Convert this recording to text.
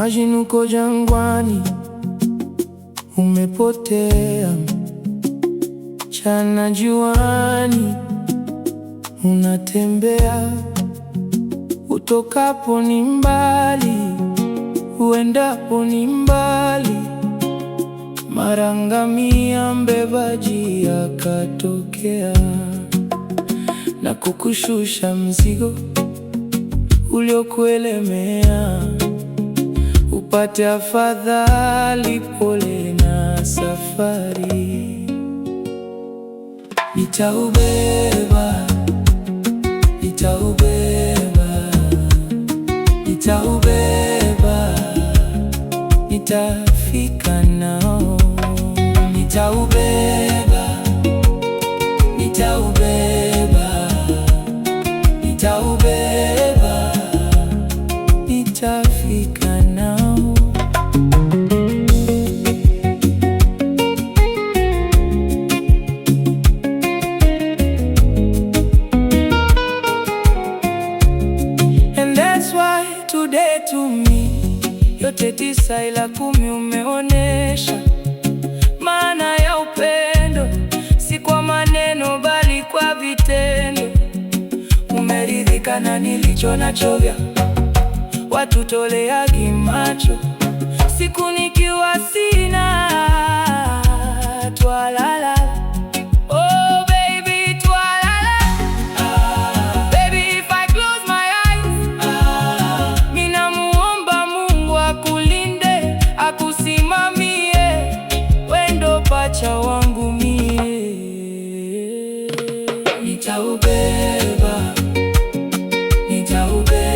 Imagine uko jangwani, umepotea, chana juani, unatembea, utokapo ni mbali, uendapo ni mbali. Mara ngamia mbebaji akatokea na kukushusha mzigo uliokuelemea, upate afadhali. Pole na safari, nitaubeba, nitaubeba, nitaubeba, nitafika nao. Nitaubeba, nitaubeba, nitaubeba, nitafika nao. And that's why today to me, yote 9 ila 10 umeonesha maana ya upendo, si kwa maneno bali kwa vitendo. Umeridhika na nilicho nacho, vya watu toleagi macho, siku nikiwa sina. Twalala, oh baby, twalala. Baby, if I close my eyes, mina muomba Mungu akulinde, akusimamie, wendo pacha wangu mie. Nitaubeba, nitaubeba,